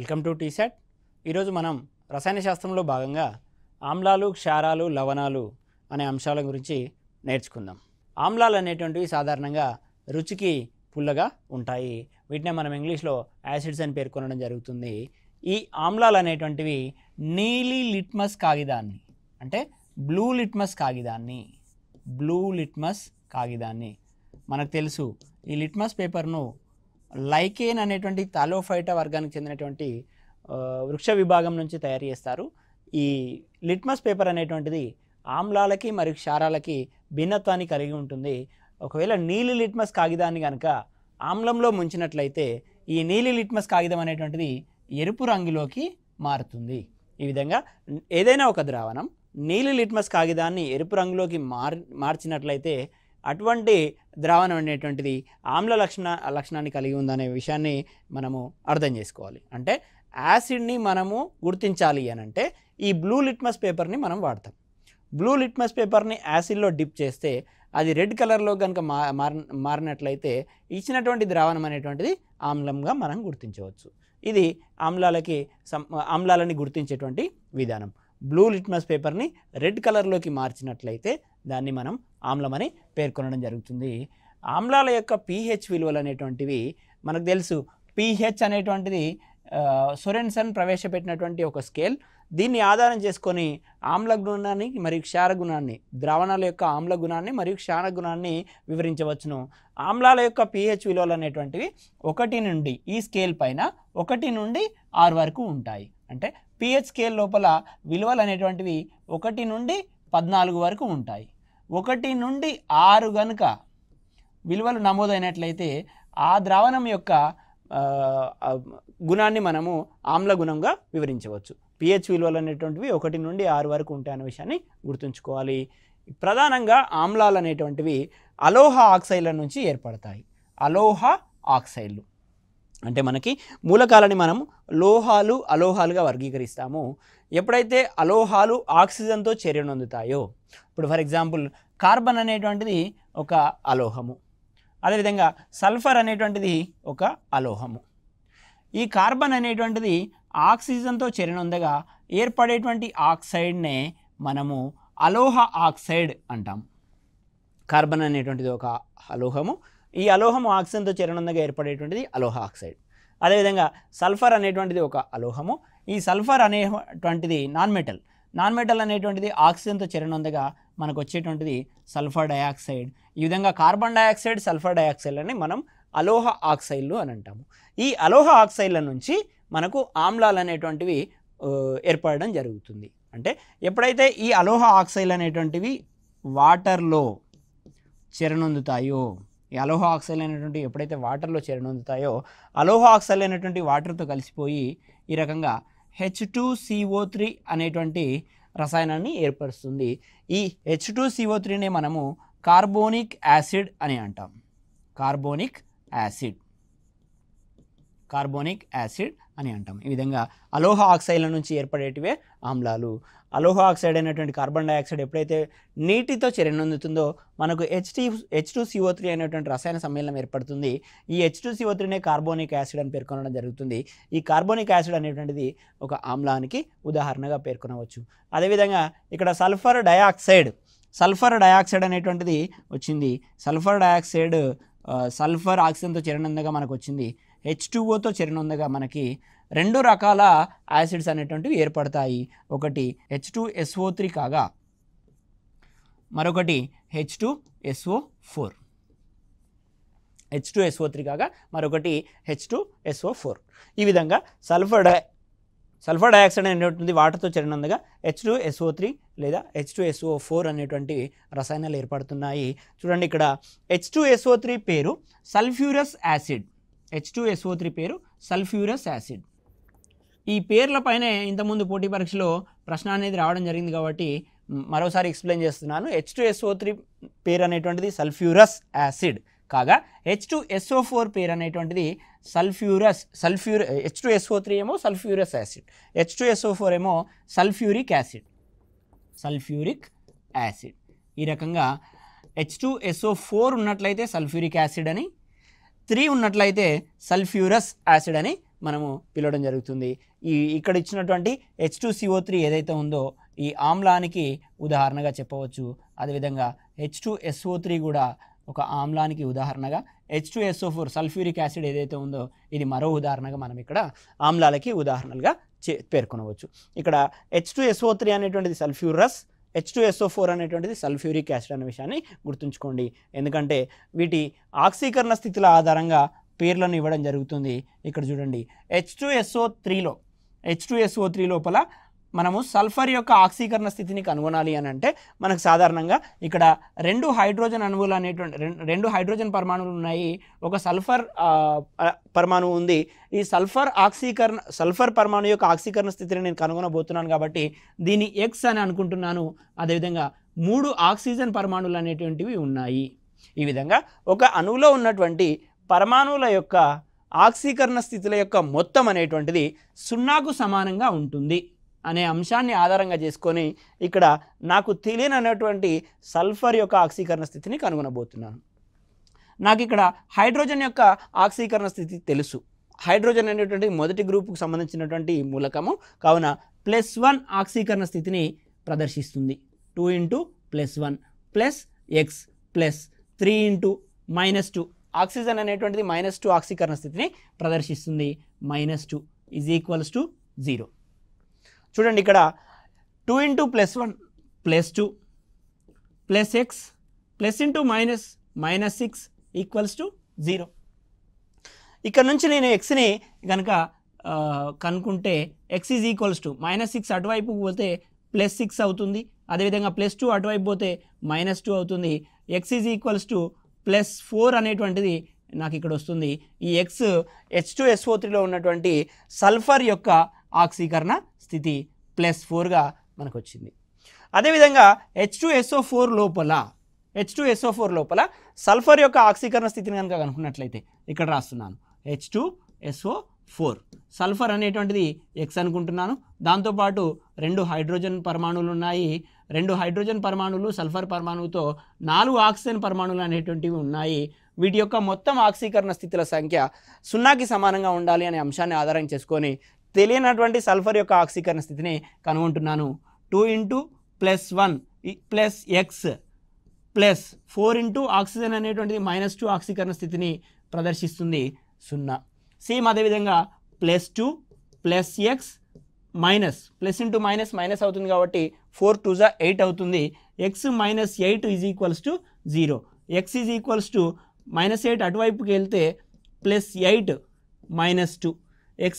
Welcome to T-SAT. ఈరోజు మనం రసాయన శాస్త్రంలో భాగంగా ఆమ్లాలు, క్షారాలు, లవణాలు అనే అంశాల గురించి నేర్చుకుందాం. ఆమ్లాలు అనేటువంటివి సాధారణంగా రుచికి పుల్లగా ఉంటాయి. వీటినే మనం ఇంగ్లీష్లో యాసిడ్స్ అని పేర్కొనడం జరుగుతుంది. ఈ ఆమ్లాలు అనేటువంటివి నీలి లిట్మస్ కాగితాన్ని అంటే బ్లూ లిట్మస్ కాగితాన్ని మనకు తెలుసు. ఈ లిట్మస్ పేపర్ను లైకేన్ అనేటువంటి థాలోఫైటా వర్గానికి చెందినటువంటి వృక్ష విభాగం నుంచి తయారు చేస్తారు. ఈ లిట్మస్ పేపర్ అనేటువంటిది ఆమ్లాలకి మరియు క్షారాలకి భిన్నత్వాన్ని కలిగి ఉంటుంది. ఒకవేళ నీలి లిట్మస్ కాగితాన్ని కనుక ఆమ్లంలో ముంచినట్లయితే ఈ నీలి లిట్మస్ కాగితం అనేటువంటిది ఎరుపు రంగులోకి మారుతుంది. ఈ విధంగా ఏదైనా ఒక ద్రావణం నీలి లిట్మస్ కాగితాన్ని ఎరుపు రంగులోకి మార్చినట్లయితే అటువంటి ద్రావణం అనేటువంటిది ఆమ్ల లక్షణాన్ని కలిగి ఉందనే విషయాన్ని మనము అర్థం చేసుకోవాలి. అంటే యాసిడ్ని మనము గుర్తించాలి అని అంటే ఈ బ్లూ లిట్మస్ పేపర్ని మనం వాడతాం. బ్లూ లిట్మస్ పేపర్ని యాసిడ్లో డిప్ చేస్తే అది రెడ్ కలర్లో కనుక మారినట్లయితే ఇచ్చినటువంటి ద్రావణం అనేటువంటిది ఆమ్లంగా మనం గుర్తించవచ్చు. ఇది ఆమ్లాలని గుర్తించేటువంటి విధానం. బ్లూ లిట్మస్ పేపర్ని రెడ్ కలర్లోకి మార్చినట్లయితే దాన్ని మనం ఆమ్లమని పేర్కొనడం జరుగుతుంది. ఆమ్లాల యొక్క పీహెచ్ విలువలు అనేటువంటివి మనకు తెలుసు. పీహెచ్ అనేటువంటిది సొరెన్సన్ ప్రవేశపెట్టినటువంటి ఒక స్కేల్. దీన్ని ఆధారం చేసుకొని ఆమ్ల గుణాన్ని మరియు క్షార గుణాన్ని, ద్రావణాల యొక్క ఆమ్ల గుణాన్ని మరియు క్షార గుణాన్ని వివరించవచ్చును. ఆమ్లాల యొక్క పీహెచ్ విలువలు అనేటువంటివి 1 నుండి ఈ స్కేల్ పైన 1 నుండి 6 వరకు ఉంటాయి. అంటే pH స్కేల్ లోపల విలువలు అనేటువంటివి 1 నుండి 14 వరకు ఉంటాయి. 1 నుండి 6 కనుక విలువలు నమోదైనట్లయితే ఆ ద్రావణం యొక్క గుణాన్ని మనము ఆమ్ల గుణంగా వివరించవచ్చు. pH విలువలు అనేటువంటివి 1 నుండి 6 వరకు ఉంటాయనే విషయాన్ని గుర్తుంచుకోవాలి. ప్రధానంగా ఆమ్లాలు అనేటువంటివి అలోహ ఆక్సైడ్ల నుంచి ఏర్పడతాయి. అలోహ ఆక్సైడ్లు అంటే మనకి మూలకాలని మనం లోహాలు, అలోహాలుగా వర్గీకరిస్తాము. ఎప్పుడైతే అలోహాలు ఆక్సిజన్తో చర్యనొందుతాయో, ఇప్పుడు ఫర్ ఎగ్జాంపుల్ కార్బన్ అనేటువంటిది ఒక అలోహము, అదేవిధంగా సల్ఫర్ అనేటువంటిది ఒక అలోహము. ఈ కార్బన్ అనేటువంటిది ఆక్సిజన్తో చర్యనొందగా ఏర్పడేటువంటి ఆక్సైడ్నే మనము అలోహ ఆక్సైడ్ అంటాం. కార్బన్ అనేటువంటిది ఒక అలోహము. ఈ అలోహము ఆక్సిజన్తో చర్యనొందగా ఏర్పడేటువంటిది అలోహ ఆక్సైడ్. అదేవిధంగా సల్ఫర్ అనేటువంటిది ఒక అలోహము. ఈ సల్ఫర్ అనేటువంటిది నాన్ మెటల్ అనేటువంటిది ఆక్సిజన్తో చర్యనొందగా మనకు వచ్చేటువంటిది సల్ఫర్ డయాక్సైడ్. ఈ విధంగా కార్బన్ డయాక్సైడ్, సల్ఫర్ డయాక్సైడ్లని మనం అలోహ ఆక్సైడ్లు అని అంటాము. ఈ అలోహ ఆక్సైడ్ల నుంచి మనకు ఆమ్లాలు అనేటువంటివి ఏర్పడడం జరుగుతుంది. అంటే ఎప్పుడైతే ఈ అలోహ ఆక్సైడ్లు అనేటువంటివి వాటర్లో చర్యనొందుతాయో, ఈ అలోహ ఆక్సైడ్ అనేటువంటి ఎప్పుడైతే వాటర్లో చర్యనొందుతాయో, అలోహ ఆక్సైడ్ అనేటువంటి వాటర్తో కలిసిపోయి ఈ రకంగా H2CO3 అనేటువంటి రసాయనాన్ని ఏర్పరుస్తుంది. ఈ H2CO3నే మనము కార్బోనిక్ యాసిడ్ అని అంటాం. కార్బోనిక్ యాసిడ్ అని అంటాం. ఈ విధంగా అలోహ ఆక్సైడ్ల నుంచి ఏర్పడేటివే ఆమ్లాలు. అలోహ ఆక్సైడ్ అనేటువంటి కార్బన్ డైఆక్సైడ్ ఎప్పుడైతే నీటితో చర్యనొందుతుందో మనకు H2CO3 అనేటువంటి రసాయన సమ్మేళనం ఏర్పడుతుంది. ఈ H2CO3నే కార్బోనిక్ యాసిడ్ అని పేర్కొనడం జరుగుతుంది. ఈ కార్బోనిక్ యాసిడ్ అనేటువంటిది ఒక ఆమ్లానికి ఉదాహరణగా పేర్కొనవచ్చు. అదేవిధంగా ఇక్కడ సల్ఫర్ డయాక్సైడ్ అనేటువంటిది వచ్చింది. సల్ఫర్ డయాక్సైడ్ సల్ఫర్ ఆక్సిజన్తో చర్యనొందగా మనకు వచ్చింది. H2Oతో చర్యనొందగా మనకి 2 రకాల యాసిడ్స్ అనేటువంటివి ఏర్పడతాయి. ఒకటి H2SO3 కాగా మరొకటి H2SO4. ఈ విధంగా సల్ఫర్ డయాక్సైడ్ అనేటువంటిది వాటర్తో చర్యనొందగా H2SO3 లేదా H2SO4 అనేటువంటి రసాయనాలు ఏర్పడుతున్నాయి. చూడండి, ఇక్కడ H2SO3 పేరు సల్ఫ్యూరస్ యాసిడ్. H2SO3 పేరు సల్ఫ్యూరస్ యాసిడ్. ఈ పేర్లపైనే ఇంతకుముందు పోటీ పరీక్షలో ప్రశ్న అనేది రావడం జరిగింది కాబట్టి మరోసారి ఎక్స్ప్లెయిన్ చేస్తున్నాను. H2SO3 పేరు అనేటువంటిది సల్ఫ్యూరస్ యాసిడ్ కాగా H2SO4 పేరు అనేటువంటిది H2SO3 ఏమో సల్ఫ్యూరస్ యాసిడ్, H2SO4 ఏమో సల్ఫ్యూరిక్ యాసిడ్. ఈ రకంగా H2SO4 ఉన్నట్లయితే సల్ఫ్యూరిక్ యాసిడ్ అని, 3 ఉన్నట్లయితే సల్ఫ్యూరస్ యాసిడ్ అని మనము పిలవడం జరుగుతుంది. ఇక్కడ ఇచ్చినటువంటి H2CO3 ఏదైతే ఉందో ఈ ఆమ్లానికి ఉదాహరణగా చెప్పవచ్చు. అదేవిధంగా H2SO3 కూడా ఒక ఆమ్లానికి ఉదాహరణగా, H2SO4 సల్ఫ్యూరిక్ యాసిడ్ ఏదైతే ఉందో ఇది మరో ఉదాహరణగా మనం ఇక్కడ ఆమ్లాలకి ఉదాహరణలుగా పేర్కొనవచ్చు. ఇక్కడ H2SO3 అనేటువంటిది సల్ఫ్యూరస్, H2SO4 అనేటువంటిది సల్ఫ్యూరిక్ యాసిడ్ అనే విషయాన్ని గుర్తుంచుకోండి. ఎందుకంటే వీటి ఆక్సీకరణ స్థితుల ఆధారంగా పేర్లను ఇవ్వడం జరుగుతుంది. ఇక్కడ చూడండి, H2SO3 లోపల మనము సల్ఫర్ యొక్క ఆక్సీకరణ స్థితిని కనుగొనాలి అని అంటే మనకు సాధారణంగా ఇక్కడ రెండు హైడ్రోజన్ అణువులు అనేటువంటి రెండు హైడ్రోజన్ పరమాణువులు ఉన్నాయి, ఒక సల్ఫర్ పరమాణువు ఉంది. ఈ సల్ఫర్ పరమాణు యొక్క ఆక్సీకరణ స్థితిని నేను కనుగొనబోతున్నాను కాబట్టి దీన్ని X అని అనుకుంటున్నాను. అదేవిధంగా 3 ఆక్సిజన్ పరమాణువులు అనేటువంటివి ఉన్నాయి. ఈ విధంగా ఒక అణువులో ఉన్నటువంటి పరమాణువుల యొక్క ఆక్సీకరణ స్థితుల యొక్క మొత్తం అనేటువంటిది 0కు సమానంగా ఉంటుంది అనే అంశాన్ని ఆధారంగా చేసుకొని ఇక్కడ నాకు తెలియనటువంటి సల్ఫర్ యొక్క ఆక్సీకరణ స్థితిని కనుగొనబోతున్నాను. నాకు ఇక్కడ హైడ్రోజన్ యొక్క ఆక్సీకరణ స్థితి తెలుసు. హైడ్రోజన్ అనేటువంటి మొదటి గ్రూపుకు సంబంధించినటువంటి మూలకము కావున +1 ఆక్సీకరణ స్థితిని ప్రదర్శిస్తుంది. 2 × +1 + X + 3 × -2 ఆక్సిజన్ అనేటువంటిది -2 ఆక్సీకరణ స్థితిని ప్రదర్శిస్తుంది. -2 = 0. చూడండి, ఇక్కడ 2 × +1 +2 + X + -6 = 0. ఇక్కడ నుంచి నేను Xని కనుక కనుక్కుంటే X -6 అటువైపు పోతే +6 అవుతుంది. అదేవిధంగా +2 అటువైపు పోతే -2 అవుతుంది. X +4 అనేటువంటిది నాకు ఇక్కడ వస్తుంది. ఈ X H2SO3లో ఉన్నటువంటి సల్ఫర్ యొక్క ఆక్సీకరణ స్థితి +4గా మనకు వచ్చింది. అదేవిధంగా H2SO4 లోపల సల్ఫర్ యొక్క ఆక్సీకరణ స్థితిని కనుక కనుక్కున్నట్లయితే ఇక్కడ రాస్తున్నాను H2SO4 సల్ఫర్ అనేటువంటిది X అనుకుంటున్నాను. దాంతోపాటు 2 హైడ్రోజన్ పరమాణువులు ఉన్నాయి. 2 హైడ్రోజన్ పరమాణువులు సల్ఫర్ పరమాణువుతో 4 ఆక్సిజన్ పరమాణువులు అనేటువంటివి ఉన్నాయి. వీటి యొక్క మొత్తం ఆక్సీకరణ స్థితుల సంఖ్య 0కి సమానంగా ఉండాలి అనే అంశాన్ని ఆధారం చేసుకొని తెలియనటువంటి సల్ఫర్ యొక్క ఆక్సీకరణ స్థితిని కనుగొంటున్నాను. 2 × +1 + X + 4 × ఆక్సిజన్ అనేటువంటిది -2 ఆక్సీకరణ స్థితిని ప్రదర్శిస్తుంది 0. సేమ్ అదేవిధంగా +2 + X +- అవుతుంది కాబట్టి 4 × 2 = 8 అవుతుంది. X -8 = 0. X -8 అటువైపుకి వెళ్తే +8 -2 X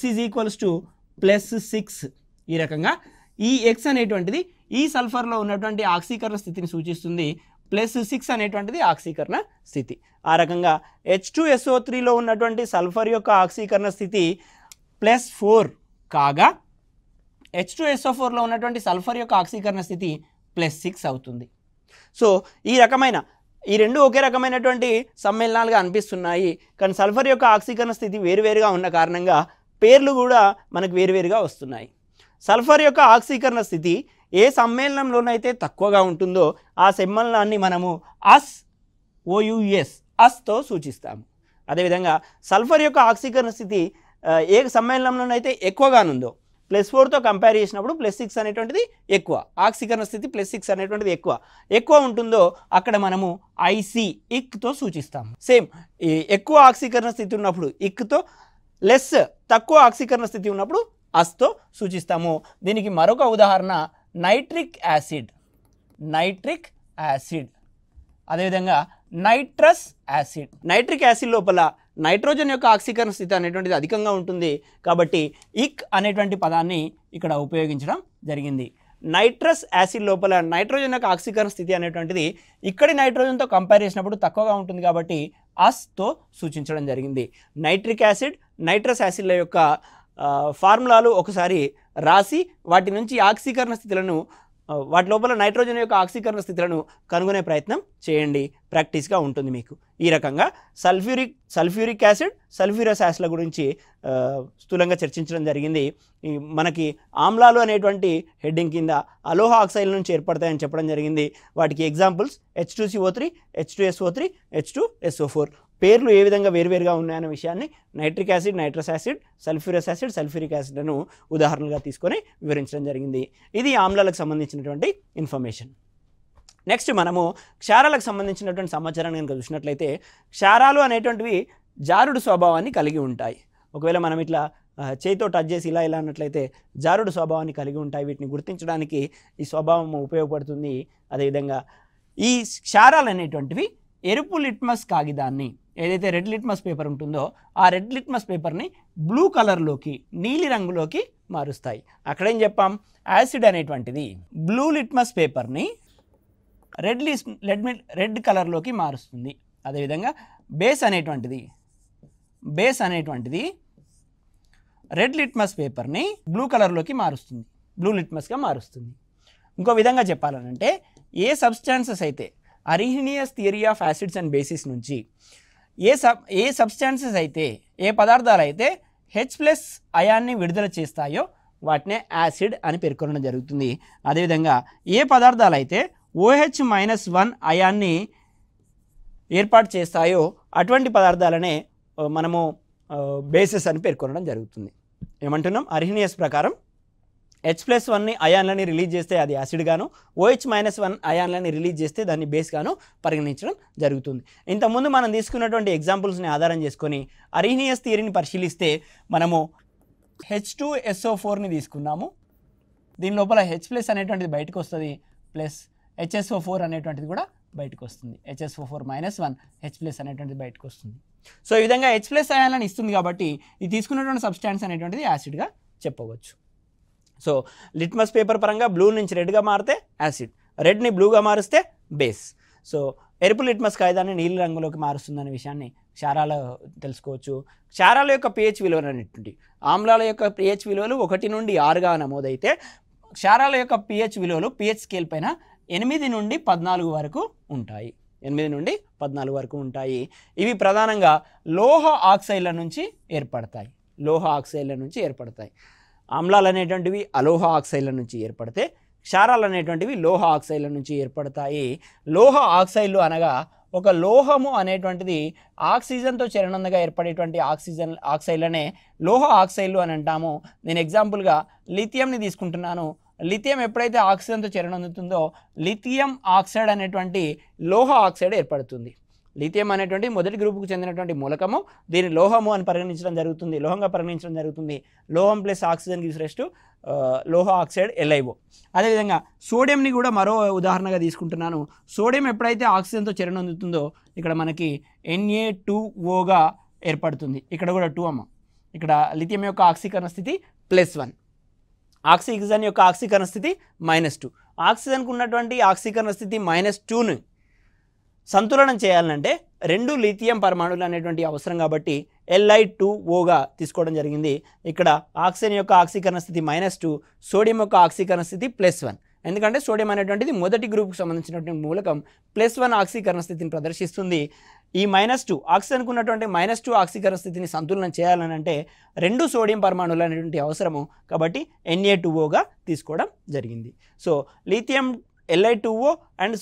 +6. ఈ రకంగా ఈ X అనేటువంటిది ఈ సల్ఫర్లో ఉన్నటువంటి ఆక్సీకరణ స్థితిని సూచిస్తుంది. +6 అనేటువంటిది ఆక్సీకరణ స్థితి. ఆ రకంగా H2SO3లో ఉన్నటువంటి సల్ఫర్ యొక్క ఆక్సీకరణ స్థితి +4 కాగా H2SO4లో ఉన్నటువంటి సల్ఫర్ యొక్క ఆక్సీకరణ స్థితి +6 అవుతుంది. సో ఈ రెండు ఒకే రకమైనటువంటి సమ్మేళనాలుగా అనిపిస్తున్నాయి, కానీ సల్ఫర్ యొక్క ఆక్సీకరణ స్థితి వేరువేరుగా ఉన్న కారణంగా పేర్లు కూడా మనకు వేరువేరుగా వస్తున్నాయి. సల్ఫర్ యొక్క ఆక్సీకరణ స్థితి ఏ సమ్మేళనంలోనైతే తక్కువగా ఉంటుందో ఆ సమ్మేళనాన్ని మనము అస్తో సూచిస్తాము. అదేవిధంగా సల్ఫర్ యొక్క ఆక్సీకరణ స్థితి ఏ సమ్మేళనంలోనైతే ఎక్కువగానుందో +4తో కంపేర్ చేసినప్పుడు +6 అనేటువంటిది ఎక్కువ, ఆక్సీకరణ స్థితి +6 అనేటువంటిది ఎక్కువ ఉంటుందో అక్కడ మనము ఇక్తో సూచిస్తాము. సేమ్ ఎక్కువ ఆక్సీకరణ స్థితి ఉన్నప్పుడు ఇక్తో, తక్కువ ఆక్సీకరణ స్థితి ఉన్నప్పుడు అస్తో సూచిస్తాము. దీనికి మరొక ఉదాహరణ నైట్రిక్ యాసిడ్, అదేవిధంగా నైట్రస్ యాసిడ్. నైట్రిక్ యాసిడ్ లోపల నైట్రోజన్ యొక్క ఆక్సీకరణ స్థితి అనేటువంటిది అధికంగా ఉంటుంది కాబట్టి ఇక్ అనేటువంటి పదాన్ని ఇక్కడ ఉపయోగించడం జరిగింది. నైట్రస్ యాసిడ్ లోపల నైట్రోజన్ యొక్క ఆక్సీకరణ స్థితి అనేటువంటిది ఇక్కడి నైట్రోజన్తో కంపేర్ చేసినప్పుడు తక్కువగా ఉంటుంది కాబట్టి అస్తో సూచించడం జరిగింది. నైట్రిక్ యాసిడ్, నైట్రస్ యాసిడ్ల యొక్క ఫార్ములాలు ఒకసారి రాసి వాటి నుంచి ఆక్సీకరణ స్థితులను, వాటి లోపల నైట్రోజన్ యొక్క ఆక్సీకరణ స్థితులను కనుగొనే ప్రయత్నం చేయండి, ప్రాక్టీస్గా ఉంటుంది మీకు. ఈ రకంగా సల్ఫ్యూరిక్ యాసిడ్, సల్ఫ్యూరస్ యాసిడ్ల గురించి స్థూలంగా చర్చించడం జరిగింది. మనకి ఆమ్లాలు అనేటువంటి హెడ్డింగ్ కింద అలోహ ఆక్సైడ్ల నుంచి ఏర్పడతాయని చెప్పడం జరిగింది. వాటికి ఎగ్జాంపుల్స్ H2CO3, H2SO3, H2SO4. పేర్లు ఏ విధంగా వేరువేరుగా ఉన్నాయనే విషయాన్ని nitric acid, nitrous acid, sulphurous acid, sulphuric యాసిడ్లను ఉదాహరణలుగా తీసుకొని వివరించడం జరిగింది. ఇది ఆమ్లాలకు సంబంధించినటువంటి ఇన్ఫర్మేషన్. నెక్స్ట్ మనము క్షారాలకు సంబంధించినటువంటి సమాచారాన్ని కనుక చూసినట్లయితే క్షారాలు అనేటువంటివి జారుడు స్వభావాన్ని కలిగి ఉంటాయి. ఒకవేళ మనం ఇట్లా చేయితో టచ్ చేసి ఇలా అన్నట్లయితే జారుడు స్వభావాన్ని కలిగి ఉంటాయి. వీటిని గుర్తించడానికి ఈ స్వభావం ఉపయోగపడుతుంది. అదేవిధంగా ఈ క్షారాలు అనేటువంటివి ఎరుపు లిట్మస్ కాగితాన్ని, ఏదైతే రెడ్ లిట్మస్ పేపర్ ఉంటుందో ఆ రెడ్ లిట్మస్ పేపర్ని బ్లూ కలర్లోకి, నీలి రంగులోకి మారుస్తాయి. అక్కడేం చెప్పాం, యాసిడ్ అనేటువంటిది బ్లూ లిట్మస్ పేపర్ని రెడ్ కలర్లోకి మారుస్తుంది. అదేవిధంగా బేస్ అనేటువంటిది రెడ్ లిట్మస్ పేపర్ని బ్లూ కలర్లోకి మారుస్తుంది, బ్లూ లిట్మస్గా మారుస్తుంది. ఇంకో విధంగా చెప్పాలనంటే ఏ సబ్స్టాన్సెస్ అయితే అరిహీనియస్ theory of acids and basis నుంచి ఏ సబ్స్టాన్సెస్ అయితే, ఏ పదార్థాలు అయితే H+ అయాన్ని విడుదల చేస్తాయో వాటినే యాసిడ్ అని పేర్కొనడం జరుగుతుంది. అదేవిధంగా ఏ పదార్థాలు అయితే OH-1 అయాన్ని ఏర్పాటు చేస్తాయో అటువంటి పదార్థాలనే మనము బేసిస్ అని పేర్కొనడం జరుగుతుంది. ఏమంటున్నాం, అరిహీనియస్ ప్రకారం H+1ని అయాన్లని రిలీజ్ చేస్తే అది యాసిడ్ గాను, OH-1 అయాన్లని రిలీజ్ చేస్తే దాన్ని బేస్ గాను పరిగణించడం జరుగుతుంది. ఇంతకుముందు మనం తీసుకున్నటువంటి ఎగ్జాంపుల్స్ని ఆధారం చేసుకొని అరిహీనియస్ థియరీని పరిశీలిస్తే మనము H2SO4ని తీసుకున్నాము. దీని లోపల H+ అనేటువంటిది బయటకు వస్తుంది, ప్లస్ HSO4 అనేటువంటిది కూడా బయటకు వస్తుంది. HSO4-1 H+ అనేటువంటిది బయటకు వస్తుంది. సో ఈ విధంగా H+ అయాన్లను ఇస్తుంది కాబట్టి ఇది తీసుకున్నటువంటి సబ్స్టాన్స్ అనేటువంటిది యాసిడ్గా చెప్పవచ్చు. సో లిట్మస్ పేపర్ పరంగా బ్లూ నుంచి రెడ్గా మారితే యాసిడ్, రెడ్ని బ్లూగా మారుస్తే బేస్. సో ఎరుపు లిట్మస్ కాగితాన్ని నీలి రంగులోకి మారుస్తుందనే విషయాన్ని క్షారాలు తెలుసుకోవచ్చు. క్షారాల యొక్క pH విలువలు అనేటువంటి, ఆమ్లాల యొక్క pH విలువలు 1 నుండి 6గా నమోదైతే క్షారాల యొక్క pH విలువలు pH స్కేల్ పైన 8 నుండి 14 వరకు ఉంటాయి. 8 నుండి 14 వరకు ఉంటాయి. ఇవి ప్రధానంగా లోహ ఆక్సైడ్ల నుంచి ఏర్పడతాయి. ఆమ్లాలు అనేటువంటివి అలోహ ఆక్సైడ్ల నుంచి ఏర్పడితే క్షారాలు అనేటువంటివి లోహ ఆక్సైడ్ల నుంచి ఏర్పడతాయి. లోహ ఆక్సైడ్లు అనగా ఒక లోహము అనేటువంటిది ఆక్సిజన్తో చరణంగా ఏర్పడేటువంటి ఆక్సైడ్లనే లోహ ఆక్సైడ్లు అని అంటాము. నేను ఎగ్జాంపుల్గా లిథియంని తీసుకుంటున్నాను. లిథియం ఎప్పుడైతే ఆక్సిజన్తో చరణందుతుందో లిథియం ఆక్సైడ్ అనేటువంటి లోహ ఆక్సైడ్ ఏర్పడుతుంది. లిథియం అనేటువంటి మొదటి గ్రూపుకు చెందినటువంటి మూలకము, దీని లోహము అని పరిగణించడం జరుగుతుంది, లోహంగా పరిగణించడం జరుగుతుంది. లోహం plus oxygen gives rise to లోహ ఆక్సైడ్ LiO. అదేవిధంగా సోడియంని కూడా మరో ఉదాహరణగా తీసుకుంటున్నాను. సోడియం ఎప్పుడైతే ఆక్సిజన్తో చరణందుతుందో ఇక్కడ మనకి Na2O ఏర్పడుతుంది. ఇక్కడ కూడా 2 అమ్మ. ఇక్కడ లిథియం యొక్క ఆక్సీకరణ స్థితి +1, ఆక్సిజన్ యొక్క ఆక్సీకరణ స్థితి -2. ఆక్సిజన్కు ఉన్నటువంటి ఆక్సీకరణ స్థితి -2ని సంతులనం చేయాలంటే 2 లిథియం పరమాణువులు అనేటువంటి అవసరం కాబట్టి Li2Oగా తీసుకోవడం జరిగింది. ఇక్కడ ఆక్సిజన్ యొక్క ఆక్సీకరణ స్థితి -2, సోడియం యొక్క ఆక్సీకరణ స్థితి +1. ఎందుకంటే సోడియం అనేటువంటిది మొదటి గ్రూప్కి సంబంధించినటువంటి మూలకం +1 ఆక్సీకరణ స్థితిని ప్రదర్శిస్తుంది. ఈ -2 ఆక్సిజన్కు ఉన్నటువంటి -2 ఆక్సీకరణ స్థితిని సంతులనం చేయాలని అంటే 2 సోడియం పరమాణువులు అనేటువంటి అవసరము కాబట్టి Na2Oగా తీసుకోవడం జరిగింది. So lithium Li2O and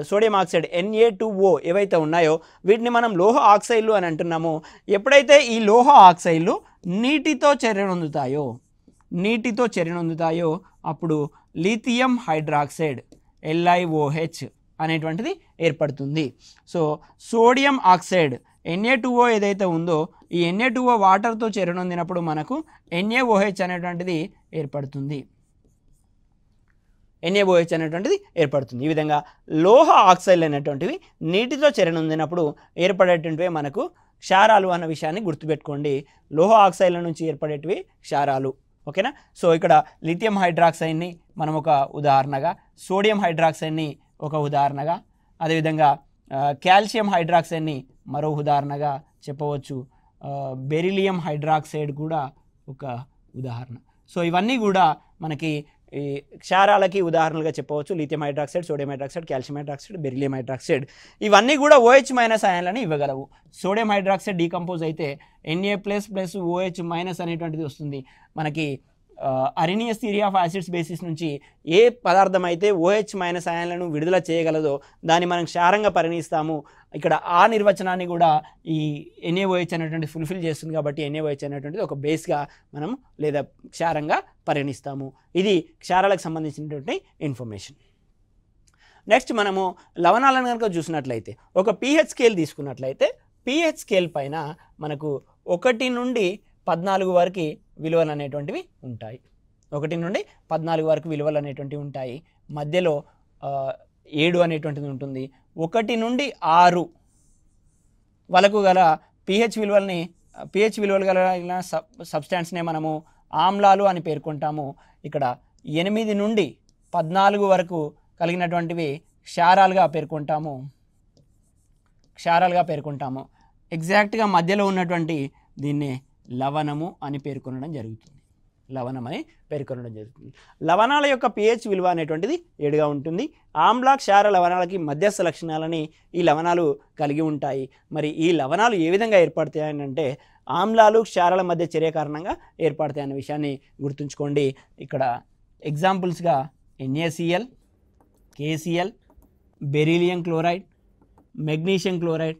sodium oxide Na2O ఏవైతే ఉన్నాయో వీటిని మనం లోహ ఆక్సైడ్లు అని అంటున్నాము. ఎప్పుడైతే ఈ లోహ ఆక్సైడ్లు నీటితో చర్యనొందుతాయో అప్పుడు లిథియం హైడ్రాక్సైడ్ LiOH అనేటువంటిది ఏర్పడుతుంది. సో సోడియం ఆక్సైడ్ Na2O ఏదైతే ఉందో ఈ Na2O వాటర్తో చర్యనొందినప్పుడు మనకు NaOH అనేటువంటిది ఏర్పడుతుంది. ఈ విధంగా లోహ ఆక్సైడ్లు అనేటువంటివి నీటితో చర్యనొందినప్పుడు ఏర్పడేటువంటివి మనకు క్షారాలు అన్న విషయాన్ని గుర్తుపెట్టుకోండి. లోహ ఆక్సైడ్ల నుంచి ఏర్పడేటివి క్షారాలు. ఓకేనా. సో ఇక్కడ లిథియం హైడ్రాక్సైడ్ని మనం ఒక ఉదాహరణగా, సోడియం హైడ్రాక్సైడ్ని ఒక ఉదాహరణగా, అదేవిధంగా కాల్షియం హైడ్రాక్సైడ్ని మరో ఉదాహరణగా చెప్పవచ్చు. బెరిలియం హైడ్రాక్సైడ్ కూడా ఒక ఉదాహరణ. సో ఇవన్నీ కూడా మనకి ఈ క్షారాలకి ఉదాహరణలుగా చెప్పవచ్చు. Lithium hydroxide, sodium hydroxide, calcium hydroxide, beryllium hydroxide ఇవన్నీ కూడా OH- అయాన్లను ఇవ్వగలవు. సోడియం హైడ్రాక్సైడ్ డీకంపోజ్ అయితే Na++OH- అనేటువంటిది వస్తుంది. మనకి అరినియస్ థియరీ ఆఫ్ యాసిడ్స్ బేసిస్ నుంచి ఏ పదార్థం అయితే OH మైనస్ అయాన్లను విడుదల చేయగలదో దాన్ని మనం క్షారంగా పరిగణిస్తాము. ఇక్కడ ఆ నిర్వచనాన్ని కూడా ఈ NaOH అనేటువంటి ఫుల్ఫిల్ చేస్తుంది కాబట్టి NaOH అనేటువంటిది ఒక బేస్గా మనం లేదా క్షారంగా పరిగణిస్తాము. ఇది క్షారాలకు సంబంధించినటువంటి ఇన్ఫర్మేషన్. నెక్స్ట్ మనము లవణాలను కనుక చూసినట్లయితే ఒక pH స్కేల్ తీసుకున్నట్లయితే pH స్కేల్ పైన మనకు 1 నుండి 14 వరకు విలువలు అనేటువంటివి ఉంటాయి. 1 నుండి 14 వరకు విలువలు అనేటువంటివి ఉంటాయి. మధ్యలో 7 అనేటువంటిది ఉంటుంది. 1 నుండి 6 వరకు గల pH విలువలు గల సబ్స్టాన్స్నే మనము ఆమ్లాలు అని పేర్కొంటాము. ఇక్కడ 8 నుండి 14 వరకు కలిగినటువంటివి క్షారాలుగా పేర్కొంటాము. ఎగ్జాక్ట్గా మధ్యలో ఉన్నటువంటి దీన్ని లవణము అని పేర్కొనడం జరుగుతుంది. లవణాల యొక్క pH విలువ అనేటువంటిది 7గా ఉంటుంది. ఆమ్ల క్షార లవణాలకి మధ్యస్థ లక్షణాలని ఈ లవణాలు కలిగి ఉంటాయి. మరి ఈ లవణాలు ఏ విధంగా ఏర్పడతాయని అంటే ఆమ్లాలు క్షారాల మధ్య చర్య కారణంగా ఏర్పడతాయి అనే విషయాన్ని గుర్తుంచుకోండి. ఇక్కడ ఎగ్జాంపుల్స్గా NaCl, KCl, beryllium chloride, magnesium chloride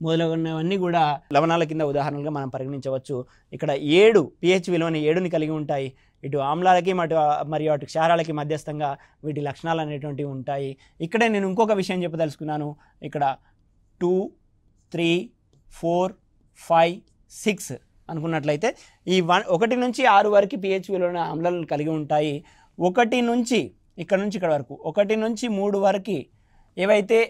మొదలగున్నవన్నీ కూడా లవణాల కింద ఉదాహరణలుగా మనం పరిగణించవచ్చు. ఇక్కడ 7 pH విలువని 7ని కలిగి ఉంటాయి. ఇటు ఆమ్లాలకి మరియు అటు క్షారాలకి మధ్యస్థంగా వీటి లక్షణాలు అనేటువంటివి ఉంటాయి. ఇక్కడే నేను ఇంకొక విషయం చెప్పదలుచుకున్నాను. ఇక్కడ 2, 3, 4, 5, 6 అనుకున్నట్లయితే ఈ 1 నుంచి 6 వరకు pH విలువైన ఆమ్లాలను కలిగి ఉంటాయి. 1 నుంచి ఇక్కడ వరకు 1 నుంచి 3 వరకు ఏవైతే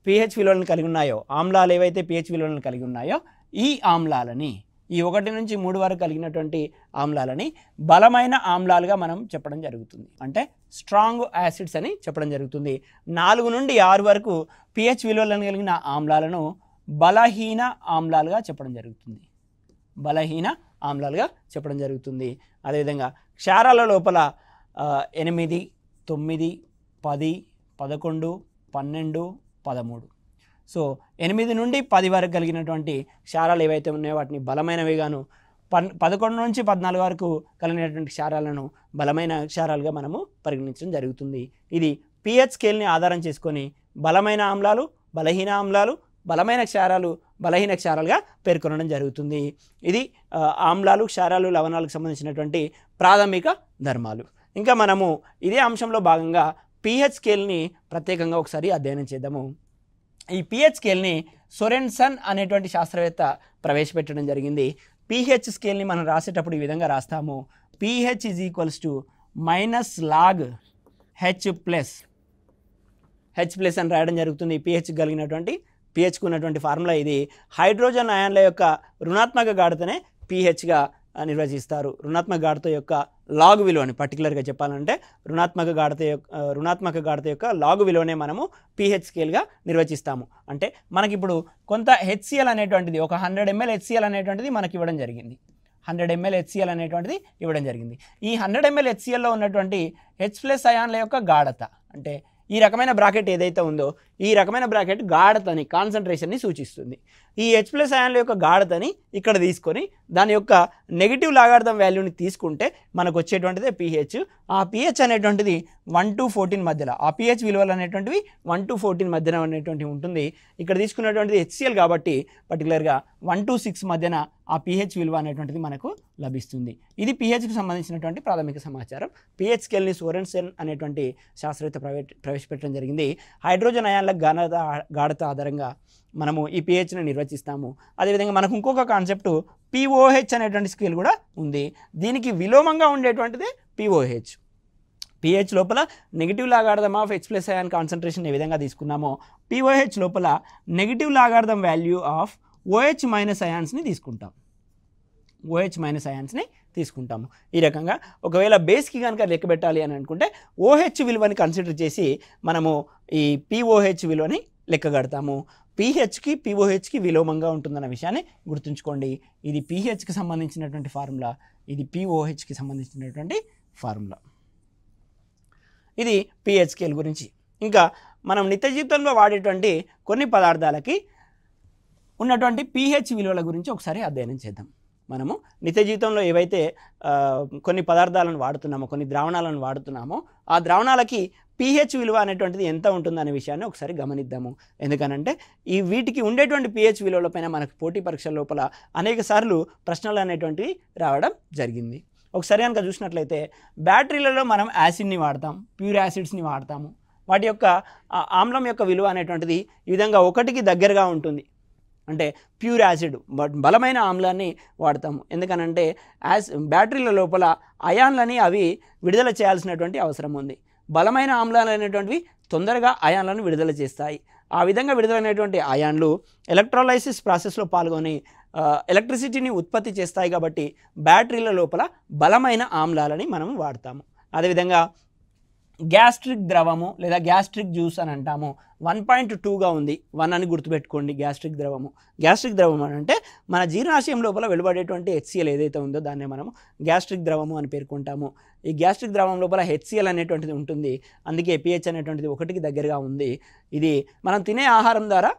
pH విలువలను కలిగి ఉన్నాయో ఆమ్లాలు ఏవైతే pH విలువలను కలిగి ఉన్నాయో ఈ ఆమ్లాలని ఈ 1 నుంచి 3 వరకు కలిగినటువంటి ఆమ్లాలని బలమైన ఆమ్లాలుగా మనం చెప్పడం జరుగుతుంది. అంటే స్ట్రాంగ్ యాసిడ్స్ అని చెప్పడం జరుగుతుంది. 4 నుండి 6 వరకు pH విలువలను కలిగిన ఆమ్లాలను బలహీన ఆమ్లాలుగా చెప్పడం జరుగుతుంది. అదేవిధంగా క్షారాల లోపల 8, 9, 10, 11, 12, 13 సో 8 నుండి 10 వరకు కలిగినటువంటి క్షారాలు ఏవైతే ఉన్నాయో వాటిని బలమైనవిగాను 11 నుంచి 14 వరకు కలిగినటువంటి క్షారాలను బలమైన క్షారాలుగా మనము పరిగణించడం జరుగుతుంది. ఇది pH స్కేల్ని ఆధారం చేసుకొని బలమైన ఆమ్లాలు, బలహీన ఆమ్లాలు, బలమైన క్షారాలు, బలహీన క్షారాలుగా పేర్కొనడం జరుగుతుంది. ఇది ఆమ్లాలు, క్షారాలు, లవణాలకు సంబంధించినటువంటి ప్రాథమిక ధర్మాలు. ఇంకా మనము ఇదే అంశంలో భాగంగా pH స్కేల్ని ప్రత్యేకంగా ఒకసారి అధ్యయనం చేద్దాము. ఈ pH స్కేల్ని సోరెన్సన్ అనేటువంటి శాస్త్రవేత్త ప్రవేశపెట్టడం జరిగింది. pH స్కేల్ని మనం రాసేటప్పుడు ఈ విధంగా రాస్తాము. pH = -log H+ అని రాయడం జరుగుతుంది. pHకు ఉన్నటువంటి ఫార్ములా ఇది. హైడ్రోజన్ అయాన్ల యొక్క రుణాత్మక గాఢతనే pHగా నిర్వచిస్తారు. రుణాత్మక గాఢత యొక్క లాగ్ విలువని పర్టికులర్గా చెప్పాలంటే రుణాత్మక గాఢత యొక్క లాగ్ విలువనే మనము pH స్కేల్గా నిర్వచిస్తాము. అంటే మనకి ఇప్పుడు కొంత HCl అనేటువంటిది ఒక 100 ml HCl అనేటువంటిది మనకి ఇవ్వడం జరిగింది. 100 ml HCl అనేటువంటిది ఇవ్వడం జరిగింది. ఈ 100 ml HClలో ఉన్నటువంటి H+ అయాన్ల యొక్క గాఢత అంటే ఈ రకమైన బ్రాకెట్ ఏదైతే ఉందో ఈ రకమైన బ్రాకెట్ గాఢతని కాన్సంట్రేషన్ని సూచిస్తుంది. ఈ H+ అయాన్ల యొక్క గాఢతని ఇక్కడ తీసుకొని దాని యొక్క నెగిటివ్ లాగార్థం వాల్యూని తీసుకుంటే మనకు వచ్చేటువంటిదే pH. ఆ pH అనేటువంటిది 1 to 14 మధ్యలో ఆ pH విలువలు అనేటువంటివి 1 to 14 మధ్యన అనేటువంటివి ఉంటుంది. ఇక్కడ తీసుకున్నటువంటిది HCl కాబట్టి పర్టికులర్గా 1 to 6 మధ్యన ఆ pH విలువ అనేటువంటిది మనకు లభిస్తుంది. ఇది pHకు సంబంధించినటువంటి ప్రాథమిక సమాచారం. pH స్కేల్ని సోరెన్సన్ అనేటువంటి శాస్త్రవేత్త ప్రవేశపెట్టడం జరిగింది. హైడ్రోజన్ అయాన్ల గాఢత ఆధారంగా మనము ఈ pHని నిర్వచిస్తాము. అదేవిధంగా మనకు ఇంకొక కాన్సెప్ట్ POH అనేటువంటి స్కేల్ కూడా ఉంది. దీనికి విలోమంగా ఉండేటువంటిది POH. pH లోపల negative logarithm of H+ ion concentration ఏ విధంగా తీసుకున్నామో POH లోపల negative logarithm value of OH- అయాన్స్ని తీసుకుంటాము. ఈ రకంగా ఒకవేళ బేస్కి కనుక లెక్క పెట్టాలి అని అనుకుంటే OH విలువని కన్సిడర్ చేసి మనము ఈ POH విలువని లెక్క కడతాము. pHకి POHకి విలోమంగా ఉంటుందన్న విషయాన్ని గుర్తుంచుకోండి. ఇది pHకి సంబంధించినటువంటి ఫార్ములా, ఇది POHకి సంబంధించినటువంటి ఫార్ములా. ఇది pH స్కేల్ గురించి. ఇంకా మనం నిత్య జీవితంలో వాడేటువంటి కొన్ని పదార్థాలకి ఉన్నటువంటి pH విలువల గురించి ఒకసారి అధ్యయనం చేద్దాం. మనము నిత్య జీవితంలో ఏవైతే కొన్ని పదార్థాలను వాడుతున్నామో, కొన్ని ద్రావణాలను వాడుతున్నామో, ఆ ద్రావణాలకి pH విలువ అనేటువంటిది ఎంత ఉంటుందనే విషయాన్ని ఒకసారి గమనిద్దాము. ఎందుకనంటే ఈ వీటికి ఉండేటువంటి pH విలువలపైన మనకు పోటీ పరీక్షల లోపల అనేక సార్లు ప్రశ్నలు అనేటువంటివి రావడం జరిగింది. ఒకసారి కనుక చూసినట్లయితే బ్యాటరీలలో మనం యాసిడ్ని వాడతాం, ప్యూర్ యాసిడ్స్ని వాడతాము. వాటి యొక్క ఆమ్లం యొక్క విలువ అనేటువంటిది ఈ విధంగా 1కి దగ్గరగా ఉంటుంది. అంటే ప్యూర్ యాసిడ్ బలమైన ఆమ్లాన్ని వాడతాము. ఎందుకనంటే బ్యాటరీల లోపల అయాన్లని అవి విడుదల చేయాల్సినటువంటి అవసరం ఉంది. బలమైన ఆమ్లాలు అనేటువంటివి తొందరగా అయాన్లను విడుదల చేస్తాయి. ఆ విధంగా విడుదలైనటువంటి అయాన్లు ఎలక్ట్రోలైసిస్ ప్రాసెస్లో పాల్గొని ఎలక్ట్రిసిటీని ఉత్పత్తి చేస్తాయి. కాబట్టి బ్యాటరీల లోపల బలమైన ఆమ్లాలని మనం వాడతాము. అదేవిధంగా గ్యాస్ట్రిక్ ద్రవము లేదా గ్యాస్ట్రిక్ జ్యూస్ అని అంటాము. 1.2గా ఉంది, 1 అని గుర్తుపెట్టుకోండి. గ్యాస్ట్రిక్ ద్రవము, గ్యాస్ట్రిక్ ద్రవం అని అంటే మన జీర్ణాశయం లోపల వెలువడేటువంటి HCl ఏదైతే ఉందో దాన్ని మనము గ్యాస్ట్రిక్ ద్రవము అని పేర్కొంటాము. ఈ గ్యాస్ట్రిక్ ద్రవం లోపల HCl అనేటువంటిది ఉంటుంది. అందుకే pH అనేటువంటిది 1కి దగ్గరగా ఉంది. ఇది మనం తినే ఆహారం ద్వారా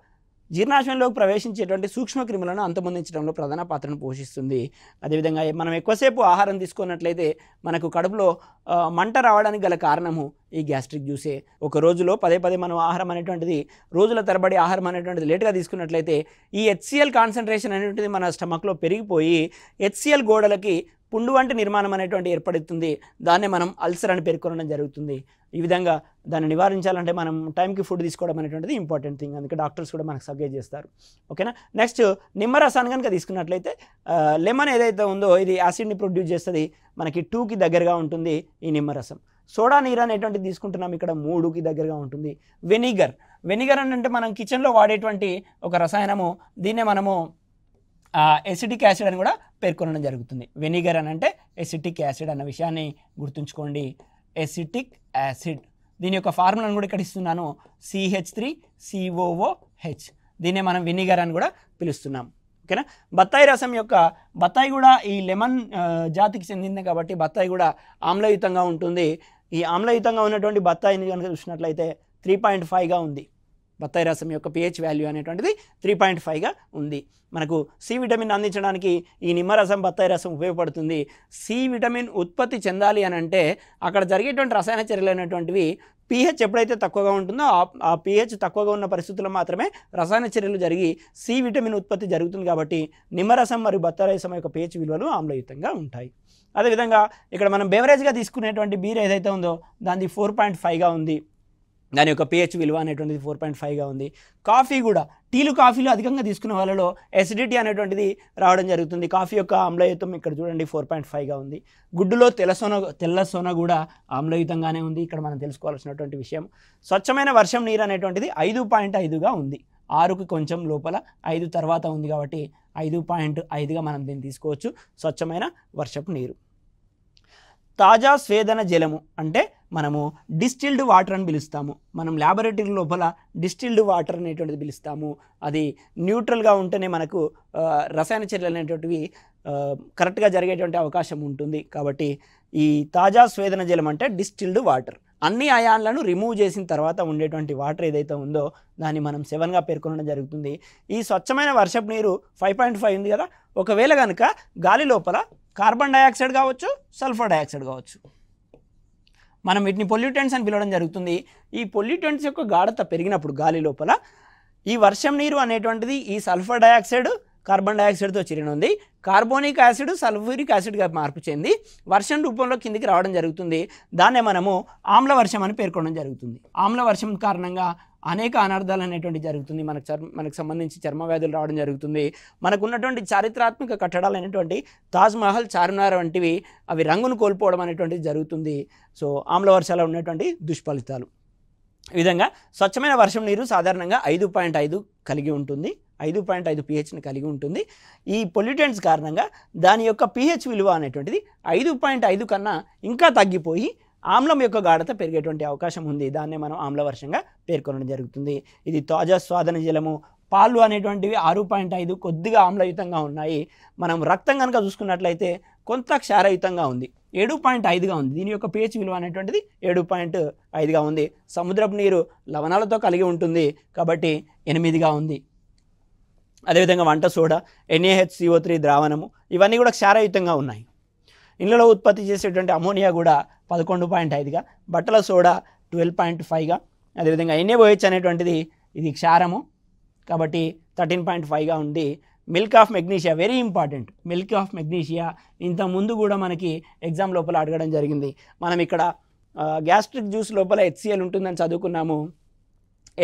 జీర్ణాశయంలోకి ప్రవేశించేటువంటి సూక్ష్మక్రిములను అంతమొందించడంలో ప్రధాన పాత్రను పోషిస్తుంది. అదేవిధంగా మనం ఎక్కువసేపు ఆహారం తీసుకున్నట్లయితే మనకు కడుపులో మంట రావడానికి గల కారణము ఈ గ్యాస్ట్రిక్ జ్యూసే. ఒక రోజులో పదే మనం ఆహారం అనేటువంటిది రోజుల తరబడి ఆహారం అనేటువంటిది లేట్గా తీసుకున్నట్లయితే ఈ HCl కాన్సన్ట్రేషన్ అనేటువంటిది మన స్టమక్లో పెరిగిపోయి HCl గోడలకి పుండు వంటి నిర్మాణం అనేటువంటి ఏర్పడుతుంది. దాన్నే మనం అల్సర్ అని పేర్కొనడం జరుగుతుంది. ఈ విధంగా దాన్ని నివారించాలంటే మనం టైంకి ఫుడ్ తీసుకోవడం అనేటువంటిది ఇంపార్టెంట్ థింగ్. అందుకే డాక్టర్స్ కూడా మనకు సజెస్ట్ చేస్తారు. ఓకేనా. నెక్స్ట్ నిమ్మరసాన్ని కనుక తీసుకున్నట్లయితే లెమన్ ఏదైతే ఉందో ఇది యాసిడ్ని ప్రొడ్యూస్ చేస్తుంది. మనకి 2కి దగ్గరగా ఉంటుంది ఈ నిమ్మరసం. సోడా నీరు అనేటువంటిది తీసుకుంటున్నాం, ఇక్కడ 3కి దగ్గరగా ఉంటుంది. వెనిగర్ అంటే మనం కిచెన్లో వాడేటువంటి ఒక రసాయనము. దీన్నే మనము ఎసిటిక్ యాసిడ్ అని కూడా పేర్కొనడం జరుగుతుంది. వెనిగర్ అని అంటే ఎసిటిక్ యాసిడ్ అన్న విషయాన్ని గుర్తుంచుకోండి. ఎసిటిక్ యాసిడ్, దీని యొక్క ఫార్ములాను కూడా ఇక్కడ ఇస్తున్నాను, CH3COOH. దీన్నే మనం వెనిగర్ అని కూడా పిలుస్తున్నాం. ఓకేనా. బత్తాయి కూడా ఈ లెమన్ జాతికి చెందింది కాబట్టి బత్తాయి కూడా ఆమ్లయుతంగా ఉంటుంది. ఈ ఆమ్లయుతంగా ఉన్నటువంటి బత్తాయిని కనుక చూసినట్లయితే 3.5గా ఉంది. బత్తాయి రసం యొక్క pH వాల్యూ అనేటువంటిది 3.5గా ఉంది. మనకు సి విటమిన్ అందించడానికి ఈ నిమ్మరసం, బత్తాయి రసం ఉపయోగపడుతుంది. సి విటమిన్ ఉత్పత్తి చెందాలి అని అంటే అక్కడ జరిగేటువంటి రసాయన చర్యలు అనేటువంటివి pH ఎప్పుడైతే తక్కువగా ఉంటుందో ఆ pH తక్కువగా ఉన్న పరిస్థితుల్లో మాత్రమే రసాయన చర్యలు జరిగి సి విటమిన్ ఉత్పత్తి జరుగుతుంది. కాబట్టి నిమ్మరసం మరియు బత్తాయి రసం యొక్క pH విలువలు ఆమ్లయుతంగా ఉంటాయి. అదేవిధంగా ఇక్కడ మనం బెవరేజ్గా తీసుకునేటువంటి బీర్ ఏదైతే ఉందో దాన్ని 4.5గా ఉంది. దాని యొక్క pH విలువ అనేటువంటిది 4.5గా ఉంది. కాఫీ కూడా, కాఫీలు అధికంగా తీసుకునే వాళ్ళలో ఎసిడిటీ అనేటువంటిది రావడం జరుగుతుంది. కాఫీ యొక్క ఆమ్లయుతం ఇక్కడ చూడండి 4.5గా ఉంది. గుడ్డులో తెల్ల సొన కూడా ఆమ్లయుతంగానే ఉంది. ఇక్కడ మనం తెలుసుకోవాల్సినటువంటి విషయం. స్వచ్ఛమైన వర్షం నీరు అనేటువంటిది 5.5గా ఉంది. 6కి కొంచెం లోపల 5 తర్వాత ఉంది కాబట్టి 5.5గా మనం దీన్ని తీసుకోవచ్చు. స్వచ్ఛమైన వర్షపు నీరు. తాజా స్వేదన జలము అంటే మనము డిస్టిల్డ్ వాటర్ అని పిలుస్తాము. మనం ల్యాబొరేటరీ లోపల డిస్టిల్డ్ వాటర్ అనేటువంటిది పిలుస్తాము. అది న్యూట్రల్గా ఉంటేనే మనకు రసాయన చర్యలు అనేటువంటివి కరెక్ట్గా జరిగేటువంటి అవకాశం ఉంటుంది. కాబట్టి ఈ తాజా స్వేదన జలం అంటే డిస్టిల్డ్ వాటర్. అన్ని అయాన్లను రిమూవ్ చేసిన తర్వాత ఉండేటువంటి వాటర్ ఏదైతే ఉందో దాన్ని మనం 7గా పేర్కొనడం జరుగుతుంది. ఈ స్వచ్ఛమైన వర్షపు నీరు 5.5 ఉంది కదా. ఒకవేళ కనుక గాలి లోపల కార్బన్ డైఆక్సైడ్ కావచ్చు, సల్ఫర్ డైఆక్సైడ్ కావచ్చు, మనం వీటిని పొల్యూటెంట్స్ అని పిలవడం జరుగుతుంది. ఈ పొల్యూటెంట్స్ యొక్క గాఢత పెరిగినప్పుడు గాలి లోపల ఈ వర్షం నీరు అనేటువంటిది ఈ సల్ఫర్ డైఆక్సైడ్, కార్బన్ డైఆక్సైడ్తో చేరినుంది. కార్బోనిక్ యాసిడ్ సల్ఫ్యూరిక్ యాసిడ్గా మార్పు చెంది వర్షం రూపంలో కిందికి రావడం జరుగుతుంది. దాన్నే మనము ఆమ్ల వర్షం అని పేర్కొనడం జరుగుతుంది. ఆమ్ల వర్షం కారణంగా అనేక అనర్థాలు అనేటువంటి జరుగుతుంది. మనకు సంబంధించి చర్మ వ్యాధులు రావడం జరుగుతుంది. మనకు ఉన్నటువంటి చారిత్రాత్మక కట్టడాలు అనేటువంటి తాజ్మహల్, చార్మినార్ వంటివి అవి రంగును కోల్పోవడం అనేటువంటిది జరుగుతుంది. సో ఆమ్ల వర్షాలు ఉన్నటువంటి దుష్ఫలితాలు. ఈ విధంగా స్వచ్ఛమైన వర్షం నీరు సాధారణంగా 5.5 కలిగి ఉంటుంది. 5.5 pHని కలిగి ఉంటుంది. ఈ పొల్యూటెంట్స్ కారణంగా దాని యొక్క pH విలువ అనేటువంటిది 5.5 కన్నా ఇంకా తగ్గిపోయి ఆమ్లం యొక్క గాఢత పెరిగేటువంటి అవకాశం ఉంది. దాన్నే మనం ఆమ్లవర్షంగా పేర్కొనడం జరుగుతుంది. ఇది తాజా స్వాదన జలము. పాలు అనేటువంటివి 6.5 కొద్దిగా ఆమ్లయుతంగా ఉన్నాయి. మనం రక్తం కనుక చూసుకున్నట్లయితే కొంత క్షారయుతంగా ఉంది, 7.5గా ఉంది. దీని యొక్క pH విలువ అనేటువంటిది 7.5గా ఉంది. సముద్రపు నీరు లవణాలతో కలిగి ఉంటుంది కాబట్టి 8గా ఉంది. అదేవిధంగా వంట సోడా, NaHCO3 ద్రావణము, ఇవన్నీ కూడా క్షారయుతంగా ఉన్నాయి. ఇళ్లలో ఉత్పత్తి చేసేటువంటి అమోనియా కూడా 11.5గా, బట్టల సోడా 12.5గా, అదేవిధంగా NaOH అనేటువంటిది ఇది క్షారము కాబట్టి 13.5గా ఉంది. Milk of magnesia very important. Milk of magnesia ఇంతకుముందు కూడా మనకి ఎగ్జామ్ లోపల అడగడం జరిగింది. మనం ఇక్కడ గ్యాస్ట్రిక్ జ్యూస్ లోపల HCl ఉంటుందని చదువుకున్నాము.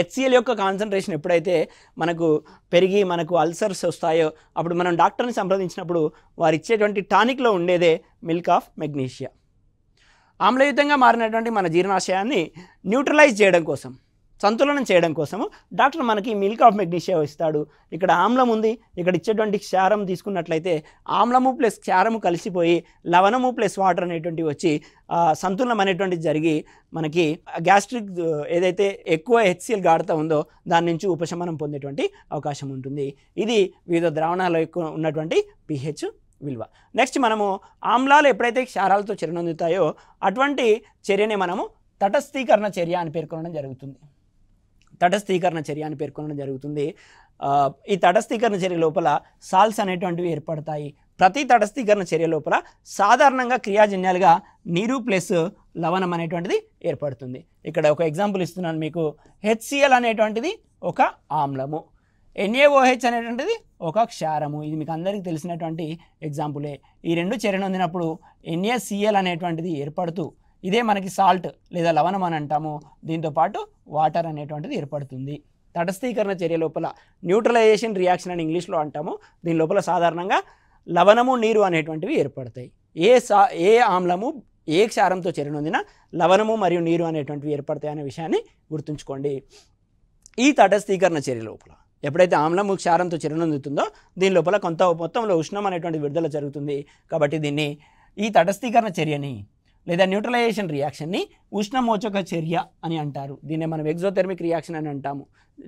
HCl యొక్క కాన్సన్ట్రేషన్ ఎప్పుడైతే మనకు పెరిగి మనకు అల్సర్స్ వస్తాయో అప్పుడు మనం డాక్టర్ని సంప్రదించినప్పుడు వారు ఇచ్చేటువంటి టానిక్లో ఉండేదే మిల్క్ ఆఫ్ మెగ్నీషియా. ఆమ్లయుతంగా మారినటువంటి మన జీర్ణాశయాన్ని న్యూట్రలైజ్ చేయడం కోసం, సంతులనం చేయడం కోసము డాక్టర్ మనకి మిల్క్ ఆఫ్ మెగ్నీషియా ఇస్తాడు. ఇక్కడ ఆమ్లం ఉంది, ఇక్కడ ఇచ్చేటువంటి క్షారం తీసుకున్నట్లయితే ఆమ్లము ప్లస్ క్షారము కలిసిపోయి లవణము ప్లస్ వాటర్ అనేటువంటివి వచ్చి సంతులనం అనేటువంటిది జరిగి మనకి గ్యాస్ట్రిక్ ఏదైతే ఎక్కువ HCl గాఢత ఉందో దాని నుంచి ఉపశమనం పొందేటువంటి అవకాశం ఉంటుంది. ఇది వివిధ ద్రావణాల్లో ఎక్కువ ఉన్నటువంటి pH విలువ. నెక్స్ట్ మనము ఆమ్లాలు ఎప్పుడైతే క్షారాలతో చర్యనొందుతాయో అటువంటి చర్యనే మనము తటస్థీకరణ చర్య అని పేర్కొనడం జరుగుతుంది. తటస్థీకరణ చర్య అని పేర్కొనడం జరుగుతుంది. ఈ తటస్థీకరణ చర్య లోపల సాల్స్ అనేటువంటివి ఏర్పడతాయి. ప్రతి తటస్థీకరణ చర్య లోపల సాధారణంగా క్రియాజన్యాలుగా నీరు ప్లస్ లవణం అనేటువంటిది ఏర్పడుతుంది. ఇక్కడ ఒక ఎగ్జాంపుల్ ఇస్తున్నాను మీకు. HCl అనేటువంటిది ఒక ఆమ్లము, NaOH అనేటువంటిది ఒక క్షారము. ఇది మీకు అందరికీ తెలిసినటువంటి ఎగ్జాంపులే. ఈ రెండు చర్యనొందినప్పుడు NaCl అనేటువంటిది ఏర్పడుతూ ఇదే మనకి సాల్ట్ లేదా లవణం అని అంటాము. దీంతోపాటు వాటర్ అనేటువంటిది ఏర్పడుతుంది. తటస్థీకరణ చర్య లోపల న్యూట్రలైజేషన్ రియాక్షన్ అని ఇంగ్లీష్లో అంటాము. దీని లోపల సాధారణంగా లవణము నీరు అనేటువంటివి ఏర్పడతాయి. ఏ ఆమ్లము ఏ క్షారంతో చర్యనొందినా లవణము మరియు నీరు అనేటువంటివి ఏర్పడతాయి అనే విషయాన్ని గుర్తుంచుకోండి. ఈ తటస్థీకరణ చర్య లోపల ఎప్పుడైతే ఆమ్లము క్షారంతో చర్యనొందుతుందో దీని లోపల కొంత మొత్తంలో ఉష్ణం అనేటువంటి విడుదల జరుగుతుంది. కాబట్టి దీన్ని ఈ తటస్థీకరణ చర్యని లేదా న్యూట్రలైజేషన్ రియాక్షన్ని ఉష్ణమోచక చర్య అని అంటారు. దీన్నే మనం ఎగ్జోథెర్మిక్ రియాక్షన్ అని అంటాము.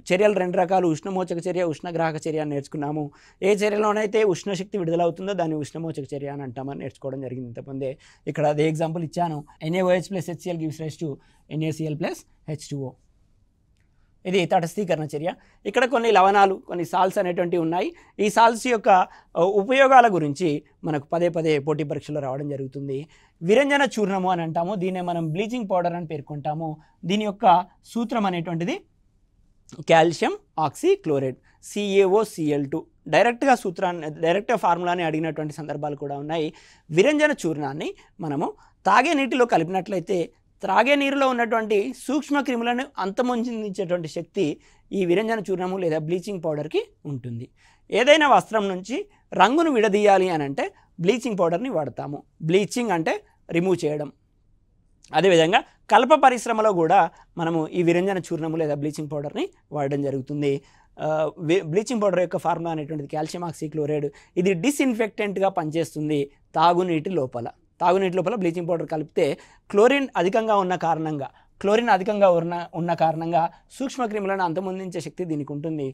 చర్యలు రెండు రకాలు, ఉష్ణమోచక చర్య, ఉష్ణగ్రాహక చర్య అని నేర్చుకున్నాము. ఏ చర్యలోనైతే ఉష్ణశక్తి విడుదలవుతుందో దాన్ని ఉష్ణమోచక చర్య అని అంటామని నేర్చుకోవడం జరిగింది ఇంతకుముందే. ఇక్కడ అదే ఎగ్జాంపుల్ ఇచ్చాను. NaOH + HCl gives rise to NaCl + H2O. ఇది తటస్థీకరణ చర్య. ఇక్కడ కొన్ని లవణాలు, కొన్ని సాల్స్ అనేటువంటివి ఉన్నాయి. ఈ సాల్స్ యొక్క ఉపయోగాల గురించి మనకు పదే పదే పోటీ పరీక్షలో రావడం జరుగుతుంది. విరంజన చూర్ణము అని అంటాము. దీన్నే మనం బ్లీచింగ్ పౌడర్ అని పేర్కొంటాము. దీని యొక్క సూత్రం అనేటువంటిది కాల్షియం ఆక్సీక్లోరైడ్, CaOCl2. డైరెక్ట్గా ఫార్ములాని అడిగినటువంటి సందర్భాలు కూడా ఉన్నాయి. విరంజన చూర్ణాన్ని మనము తాగే నీటిలో కలిపినట్లయితే త్రాగే నీరులో ఉన్నటువంటి సూక్ష్మ క్రిములను అంతమొందించేటువంటి శక్తి ఈ విరంజన చూర్ణము లేదా బ్లీచింగ్ పౌడర్కి ఉంటుంది. ఏదైనా వస్త్రం నుంచి రంగును విడదీయాలి అని అంటే బ్లీచింగ్ పౌడర్ని వాడతాము. బ్లీచింగ్ అంటే రిమూవ్ చేయడం. అదేవిధంగా కలప పరిశ్రమలో కూడా మనము ఈ విరంజన చూర్ణము లేదా బ్లీచింగ్ పౌడర్ని వాడడం జరుగుతుంది. బ్లీచింగ్ పౌడర్ యొక్క ఫార్ములా అనేటువంటిది కాల్షియం ఆక్సీక్లోరైడ్. ఇది డిస్ఇన్ఫెక్టెంట్గా పనిచేస్తుంది. తాగునీటి లోపల బ్లీచింగ్ పౌడర్ కలిపితే క్లోరిన్ అధికంగా ఉన్న కారణంగా సూక్ష్మక్రిములను అంతమొందించే శక్తి దీనికి ఉంటుంది.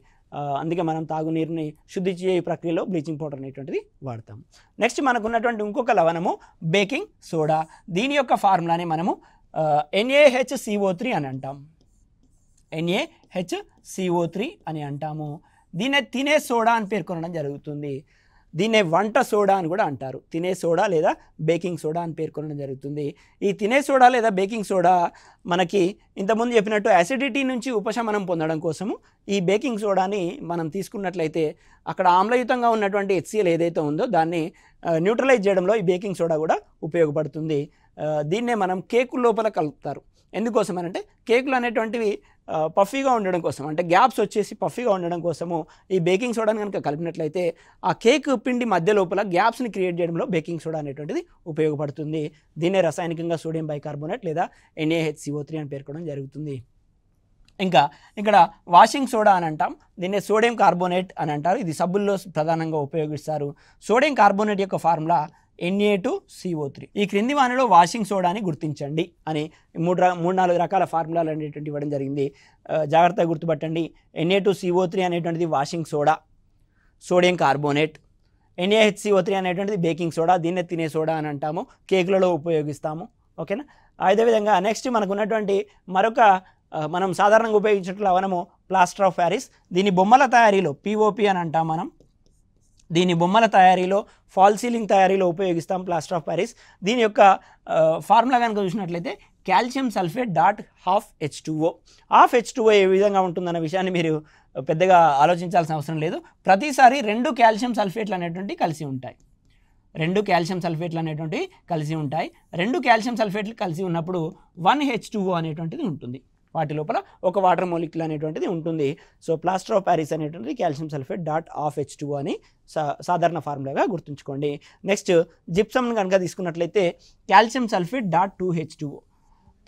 అందుకే మనం తాగునీరుని శుద్ధి చేయ ప్రక్రియలో బ్లీచింగ్ పౌడర్ అనేటువంటిది వాడతాం. నెక్స్ట్ మనకు ఉన్నటువంటి ఇంకొక లవణము బేకింగ్ సోడా. దీని యొక్క ఫార్ములాని మనము NaHCO3 అని అంటాం. NaHCO3 అని అంటాము. దీన్నే తినే సోడా అని పేర్కొనడం జరుగుతుంది. దీన్నే వంట సోడా అని కూడా అంటారు. తినే సోడా లేదా బేకింగ్ సోడా అని పేర్కొనడం జరుగుతుంది. ఈ తినే సోడా లేదా బేకింగ్ సోడా మనకి ఇంతకుముందు చెప్పినట్టు యాసిడిటీ నుంచి ఉపశమనం పొందడం కోసము ఈ బేకింగ్ సోడాని మనం తీసుకున్నట్లయితే అక్కడ ఆమ్లయుతంగా ఉన్నటువంటి HCl ఏదైతే ఉందో దాన్ని న్యూట్రలైజ్ చేయడంలో ఈ బేకింగ్ సోడా కూడా ఉపయోగపడుతుంది. దీన్నే మనం కేకు లోపల కలుపుతారు. ఎందుకోసం అంటే కేకులు అనేటువంటివి పఫీగా ఉండడం కోసం, అంటే గ్యాప్స్ వచ్చేసి పఫీగా ఉండడం కోసము ఈ బేకింగ్ సోడాని కనుక కలిపినట్లయితే ఆ కేక్ పిండి మధ్య లోపల గ్యాప్స్ని క్రియేట్ చేయడంలో బేకింగ్ సోడా అనేటువంటిది ఉపయోగపడుతుంది. దీన్నే రసాయనికంగా సోడియం బైకార్బోనేట్ లేదా NaHCO3 అని పేర్కొనడం జరుగుతుంది. ఇంకా ఇక్కడ వాషింగ్ సోడా అని అంటాం. దీన్నే సోడియం కార్బోనేట్ అని అంటారు. ఇది సబ్బుల్లో ప్రధానంగా ఉపయోగిస్తారు. సోడియం కార్బోనేట్ యొక్క ఫార్ములా Na2CO3. ఈ క్రింది వానిలో వాషింగ్ సోడాని గుర్తించండి అని 3-4 రకాల ఫార్ములాలు అనేటువంటి ఇవ్వడం జరిగింది. జాగ్రత్తగా గుర్తుపట్టండి. Na2CO3 అనేటువంటిది washing soda, sodium carbonate. NaHCO3 అనేటువంటిది బేకింగ్ సోడా, దీన్నే తినే సోడా అని అంటాము. కేకులలో ఉపయోగిస్తాము. ఓకేనా. అదేవిధంగా నెక్స్ట్ మనకు ఉన్నటువంటి మరొక మనం సాధారణంగా ఉపయోగించిన లవణము ప్లాస్టర్ ఆఫ్ ప్యారిస్. దీని బొమ్మల తయారీలో పిఓపి అని అంటాం మనం. దీని బొమ్మల తయారీలో, ఫాల్ సీలింగ్ తయారీలో ఉపయోగిస్తాం ప్లాస్టర్ ఆఫ్ ప్యారిస్. దీని యొక్క ఫార్ములా కనుక చూసినట్లయితే calcium sulphate dot half H2O. Half H2O ఏ విధంగా ఉంటుందన్న విషయాన్ని మీరు పెద్దగా ఆలోచించాల్సిన అవసరం లేదు. ప్రతిసారి 2 కాల్షియం సల్ఫేట్లు అనేటువంటివి కలిసి ఉంటాయి. 2 కాల్షియం సల్ఫేట్లు అనేటువంటివి కలిసి ఉంటాయి. 2 కాల్షియం సల్ఫేట్లు కలిసి ఉన్నప్పుడు 1 H2O అనేటువంటిది ఉంటుంది. వాటి లోపల ఒక వాటర్ మోలిక్యూల్ అనేటువంటిది ఉంటుంది. సో ప్లాస్టర్ ఆఫ్ ప్యారిస్ అనేటువంటిది calcium sulphate dot half H2O అని సాధారణ ఫార్ములాగా గుర్తుంచుకోండి. నెక్స్ట్ జిప్సమ్ కనుక తీసుకున్నట్లయితే calcium sulphate dot 2H2O.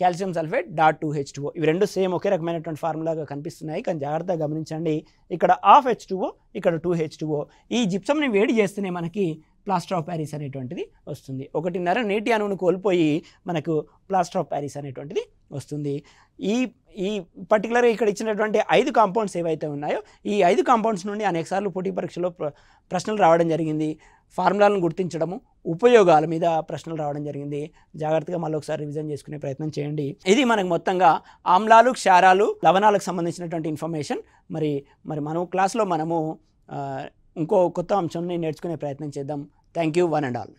Calcium sulphate dot 2H2O. ఇవి రెండు సేమ్ ఒకే రకమైనటువంటి ఫార్ములాగా కనిపిస్తున్నాయి, కానీ జాగ్రత్తగా గమనించండి. ఇక్కడ హాఫ్ H2O, ఇక్కడ 2H2O. ఈ జిప్సమ్ని వేడి చేస్తేనే మనకి ప్లాస్టర్ ఆఫ్ ప్యారిస్ అనేటువంటిది వస్తుంది. 1.5 నీటి అణువును కోల్పోయి మనకు ప్లాస్టర్ ఆఫ్ ప్యారిస్ అనేటువంటిది వస్తుంది. ఈ పర్టికులర్గా ఇక్కడ ఇచ్చినటువంటి 5 కాంపౌండ్స్ ఏవైతే ఉన్నాయో ఈ 5 కాంపౌండ్స్ నుండి అనేకసార్లు పోటీ పరీక్షలో ప్రశ్నలు రావడం జరిగింది. ఫార్ములాలను గుర్తించడము, ఉపయోగాల మీద ప్రశ్నలు రావడం జరిగింది. జాగ్రత్తగా మళ్ళీ ఒకసారి రివిజన్ చేసుకునే ప్రయత్నం చేయండి. ఇది మనకు మొత్తంగా ఆమ్లాలు, క్షారాలు, లవణాలకు సంబంధించినటువంటి ఇన్ఫర్మేషన్. మరి మనం క్లాస్లో ఇంకో కొత్త అంశంని నేర్చుకునే ప్రయత్నం చేద్దాం. Thank you one and all.